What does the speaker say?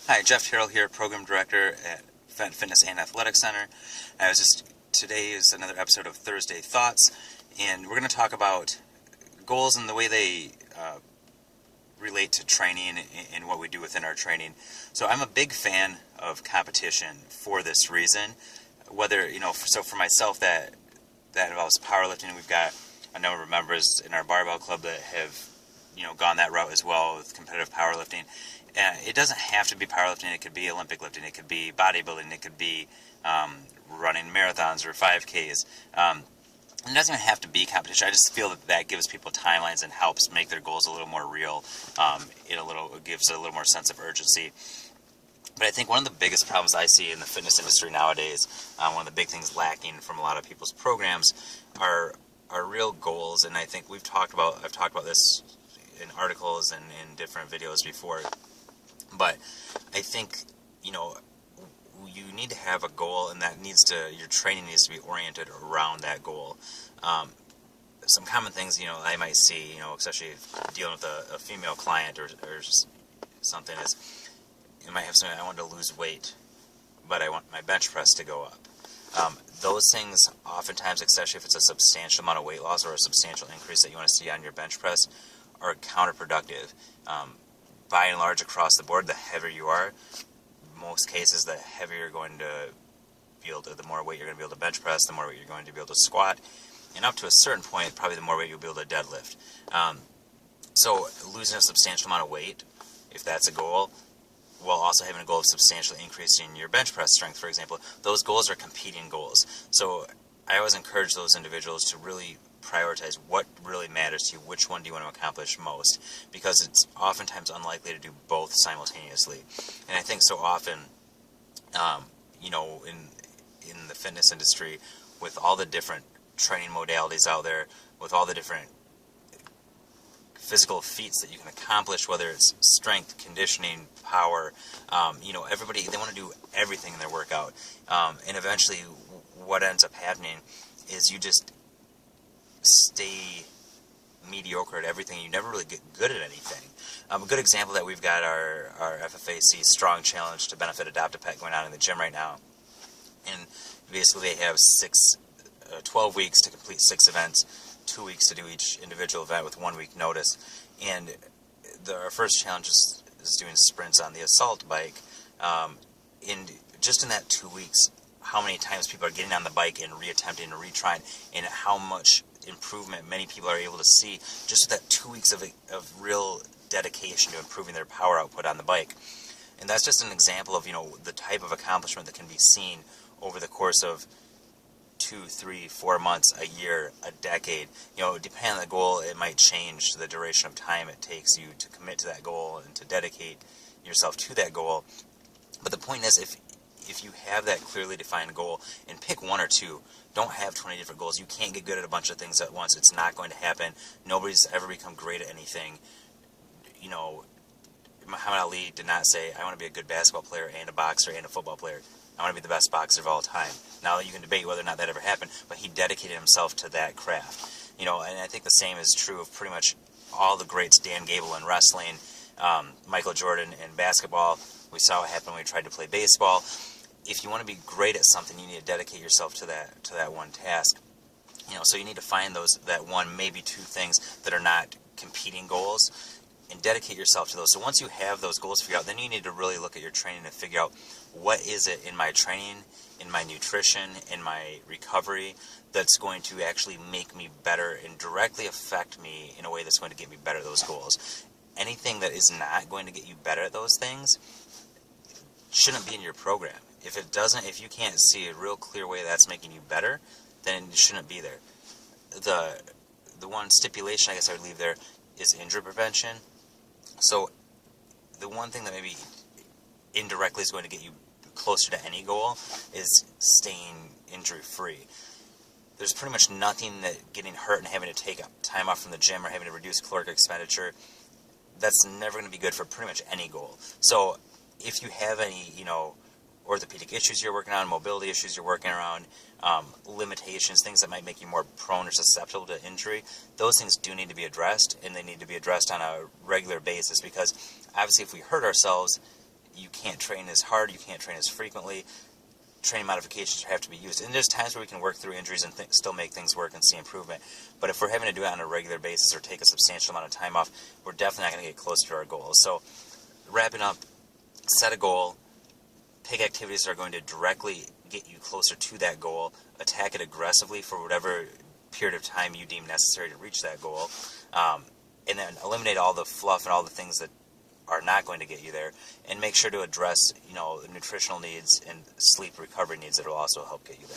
Hi, Jeff Terrell here, Program Director at Fitness and Athletic Center. Today is another episode of Thursday Thoughts, and we're going to talk about goals and the way they relate to training and what we do within our training. So I'm a big fan of competition for this reason. So for myself, that involves powerlifting. We've got a number of members in our barbell club that have gone that route as well with competitive powerlifting. It doesn't have to be powerlifting. It could be Olympic lifting. It could be bodybuilding. It could be running marathons or 5Ks. It doesn't even have to be competition. I just feel that gives people timelines and helps make their goals a little more real. It gives a little more sense of urgency. But I think one of the biggest problems I see in the fitness industry nowadays, one of the big things lacking from a lot of people's programs, are real goals. And I think I've talked about this in articles and in different videos before. But I think, you need to have a goal, and your training needs to be oriented around that goal. Some common things, I might see, especially dealing with a female client or something, is you might have something, I want to lose weight, but I want my bench press to go up. Those things, oftentimes, especially if it's a substantial amount of weight loss or a substantial increase that you want to see on your bench press, are counterproductive. By and large, across the board, the heavier you are, most cases, the heavier you're going to be able to, the more weight you're going to be able to bench press, the more weight you're going to be able to squat, and up to a certain point, probably the more weight you'll be able to deadlift. So losing a substantial amount of weight, if that's a goal, while also having a goal of substantially increasing your bench press strength, for example, those goals are competing goals. So I always encourage those individuals to really prioritize what really matters to you, which one do you want to accomplish most, because it's oftentimes unlikely to do both simultaneously. And I think so often, in the fitness industry, with all the different training modalities out there, with all the different physical feats that you can accomplish, whether it's strength, conditioning, power, everybody, they want to do everything in their workout. And eventually what ends up happening is you just stay mediocre at everything. You never really get good at anything. A good example that we've got our FFAC Strong Challenge to Benefit Adopt a Pet going on in the gym right now. And basically they have 12 weeks to complete 6 events, 2 weeks to do each individual event with 1 week notice. And our first challenge is doing sprints on the assault bike. And just in that 2 weeks, how many times people are getting on the bike and reattempting and retrying, and how much improvement many people are able to see just with that 2 weeks of real dedication to improving their power output on the bike. And that's just an example of the type of accomplishment that can be seen over the course of 2, 3, 4 months, a year, a decade. Depending on the goal, it might change the duration of time it takes you to commit to that goal and to dedicate yourself to that goal. But the point is, if you have that clearly defined goal, and pick one or two, don't have 20 different goals. You can't get good at a bunch of things at once. It's not going to happen. Nobody's ever become great at anything. Muhammad Ali did not say, I want to be a good basketball player and a boxer and a football player. I want to be the best boxer of all time. Now you can debate whether or not that ever happened, but he dedicated himself to that craft. And I think the same is true of pretty much all the greats. Dan Gable in wrestling, Michael Jordan in basketball. We saw what happened when we tried to play baseball. If you want to be great at something, you need to dedicate yourself to that one task. So you need to find that one, maybe two things that are not competing goals, and dedicate yourself to those. So once you have those goals figured out, then you need to really look at your training and figure out, what is it in my training, in my nutrition, in my recovery, that's going to actually make me better and directly affect me in a way that's going to get me better at those goals. Anything that is not going to get you better at those things shouldn't be in your program. If you can't see a real clear way that's making you better, then it shouldn't be there. The one stipulation I guess I would leave there is injury prevention. So the one thing that maybe indirectly is going to get you closer to any goal is staying injury-free. There's pretty much nothing that getting hurt and having to take time off from the gym or having to reduce caloric expenditure, that's never going to be good for pretty much any goal. So if you have any, orthopedic issues you're working on, mobility issues you're working around, limitations, things that might make you more prone or susceptible to injury, those things do need to be addressed, and they need to be addressed on a regular basis, because obviously if we hurt ourselves, you can't train as hard, you can't train as frequently, training modifications have to be used. And there's times where we can work through injuries and still make things work and see improvement. But if we're having to do it on a regular basis or take a substantial amount of time off, we're definitely not going to get closer to our goals. So wrapping up, set a goal, pick activities that are going to directly get you closer to that goal, attack it aggressively for whatever period of time you deem necessary to reach that goal, and then eliminate all the fluff and all the things that are not going to get you there, and make sure to address, the nutritional needs and sleep recovery needs that will also help get you there.